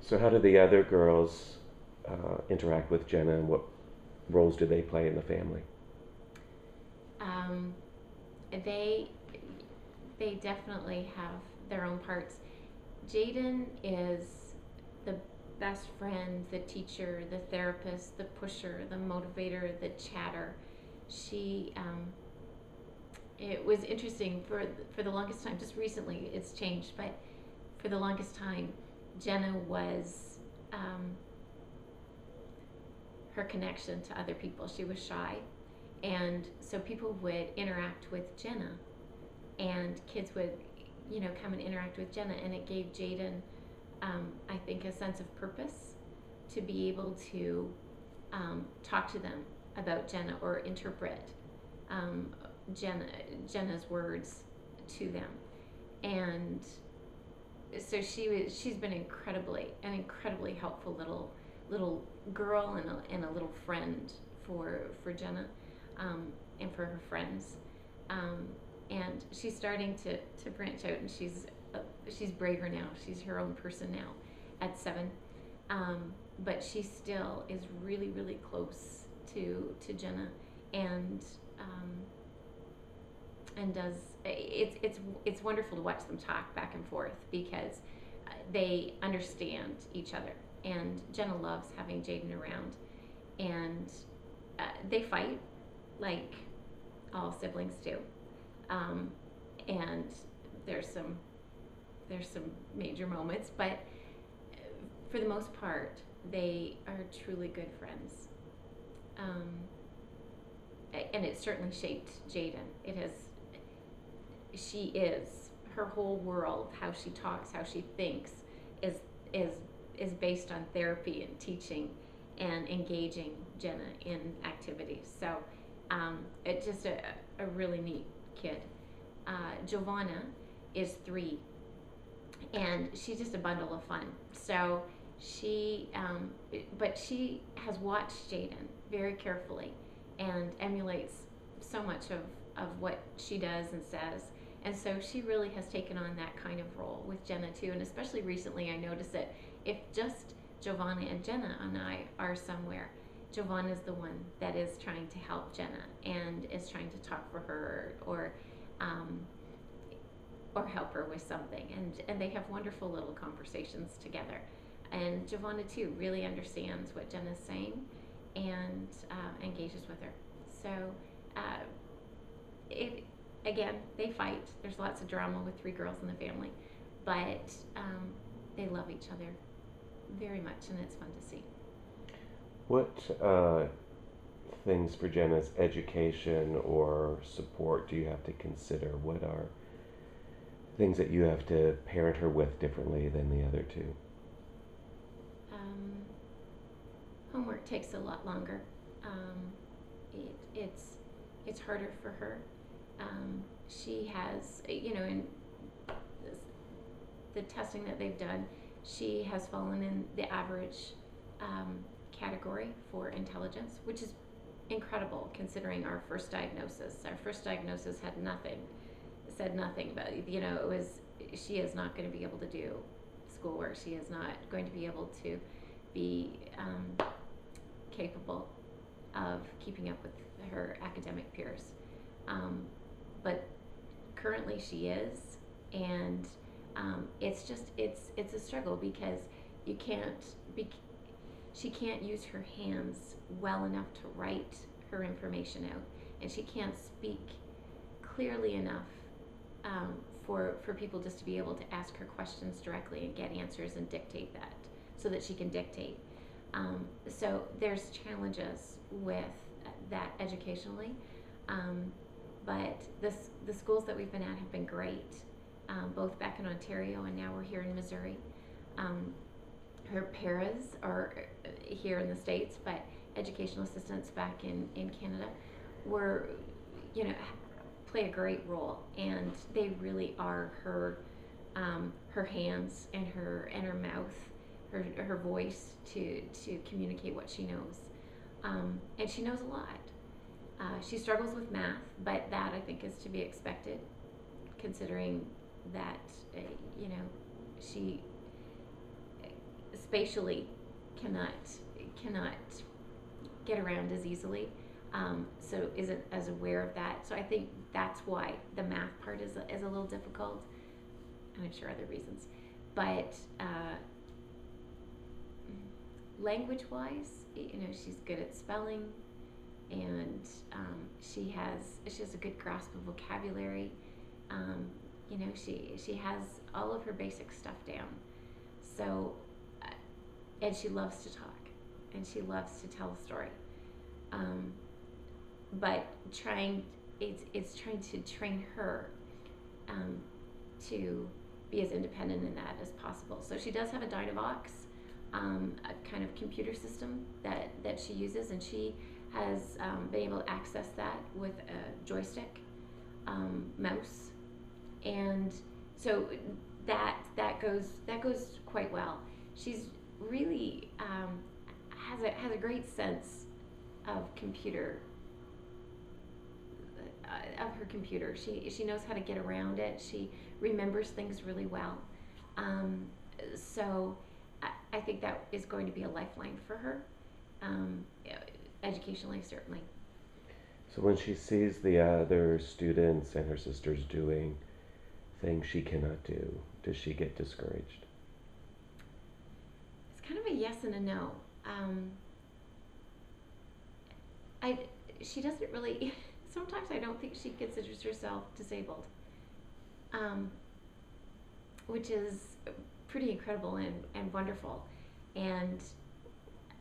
So how do the other girls interact with Jenna, and what roles do they play in the family? Um, they they definitely have their own parts. Jaden is the best friend, the teacher, the therapist, the pusher, the motivator, the chatter. She it was interesting for the longest time. Just recently, it's changed, but for the longest time, Jenna was her connection to other people. She was shy, and so people would interact with Jenna, and kids would, come and interact with Jenna, and it gave Jaden, I think, a sense of purpose to be able to talk to them about Jenna or interpret um, Jenna, Jenna's words to them, and so she's been an incredibly helpful little girl and a little friend for Jenna, and for her friends, um, and she's starting to branch out, and she's braver now. She's her own person now at 7, but she still is really close to Jenna, and does it's wonderful to watch them talk back and forth because they understand each other, and Jenna loves having Jaden around, and they fight like all siblings do, um, and there's some there's some major moments, but for the most part they are truly good friends, um, and it certainly shaped Jaden. It has She is her whole world, how she talks, how she thinks, is is is based on therapy and teaching and engaging Jenna in activities. So it's just a really neat kid. Giovanna is 3, and she's just a bundle of fun. So but she has watched Jaden very carefully and emulates so much of what she does and says. And so she really has taken on that kind of role with Jenna too. And especially recently, I noticed that if just Giovanna and Jenna and I are somewhere, Giovanna's the one that is trying to help Jenna and is trying to talk for her um, or help her with something. And they have wonderful little conversations together. And Giovanna too really understands what Jenna's saying and engages with her. So uh, it again, they fight. There's lots of drama with 3 girls in the family, but they love each other very much, and it's fun to see. What things for Jenna's education or support do you have to consider? What are things that you have to parent her with differently than the other two? Um, Homework takes a lot longer. It, it's harder for her. She has, in the testing that they've done, she has fallen in the average um, category for intelligence, which is incredible considering our first diagnosis. Our first diagnosis had nothing, said nothing about, it was, she is not going to be able to do schoolwork. She is not going to be able to be capable of keeping up with her academic peers. But currently she is, and it's a struggle because you can't be, she can't use her hands well enough to write her information out, and she can't speak clearly enough for people just to be able to ask her questions directly and get answers and dictate that so that she can dictate. So there's challenges with that educationally, but the schools that we've been at have been great, both back in Ontario and now we're here in Missouri. Her paras are here in the States, but educational assistants back in Canada were, you know, play a great role, and they really are her hands and her mouth, her voice to communicate what she knows, and she knows a lot. She struggles with math, but that I think is to be expected, considering that uh, you know she spatially cannot cannot get around as easily. So isn't as aware of that. So I think that's why the math part is a little difficult. And I'm sure other reasons, but language-wise, she's good at spelling, and she has a good grasp of vocabulary. She has all of her basic stuff down. So, and she loves to talk, and she loves to tell a story. Um, but it's trying to train her um, to be as independent in that as possible. So she does have a Dynavox, a kind of computer system that she uses, and she has been able to access that with a joystick, mouse, and so that goes quite well. She's really has a great sense of computer of her computer. She knows how to get around it. She remembers things really well. So I think that is going to be a lifeline for her, educationally, certainly. So when she sees the other students and her sisters doing things she cannot do, does she get discouraged? It's kind of a yes and a no. I She doesn't really. Sometimes I don't think she considers herself disabled, um, which is pretty incredible and wonderful. And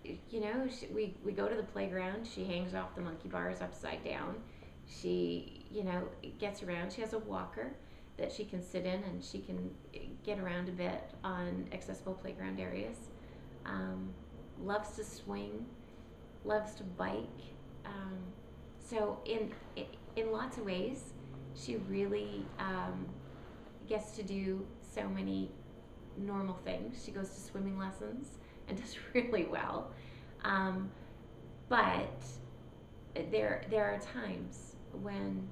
we go to the playground. She hangs off the monkey bars upside down. She gets around. She has a walker that she can sit in, and she can get around a bit on accessible playground areas. Loves to swing, loves to bike. So in lots of ways, she really gets to do so many normal things. She goes to swimming lessons and does really well. But there are times when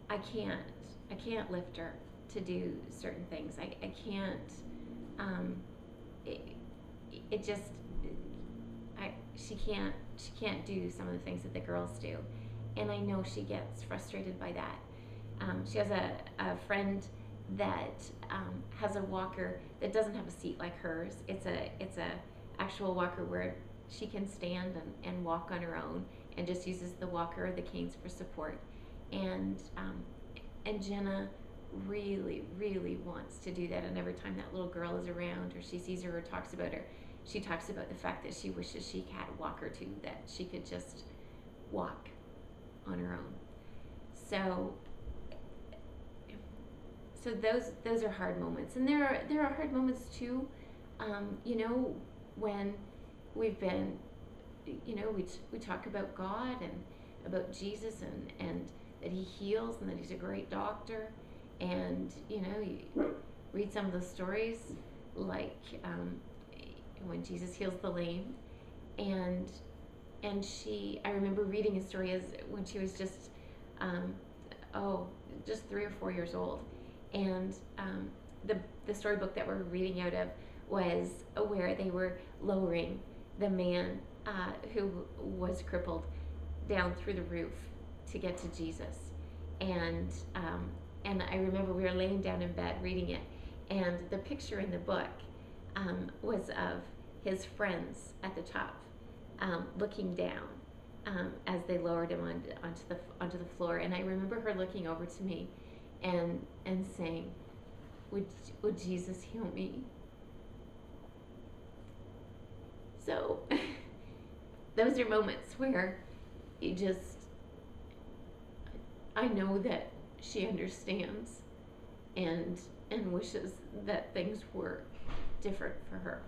I can't lift her to do certain things. I can't. It just she can't do some of the things that the girls do, and I know she gets frustrated by that. She has a friend that has a walker that doesn't have a seat like hers. It's a actual walker where she can stand and walk on her own, and just uses the walker or the canes for support. And Jenna really, really wants to do that, and every time that little girl is around, or she sees her or talks about her, she talks about the fact that she wishes she had a walker too, that she could just walk on her own. So those are hard moments, and there are hard moments too. When we've been, we talk about God and about Jesus, and that He heals, and that He's a great doctor, and you read some of the stories, like when Jesus heals the lame, and I remember reading a story as when she was just just 3 or 4 years old, and the storybook that we're reading out of was where they were lowering the man who was crippled down through the roof to get to Jesus, and I remember we were laying down in bed reading it, and the picture in the book was of his friends at the top, looking down as they lowered him onto the floor. And I remember her looking over to me and saying, "Would Jesus heal me?" So those are moments where I know that she understands and wishes that things were different for her.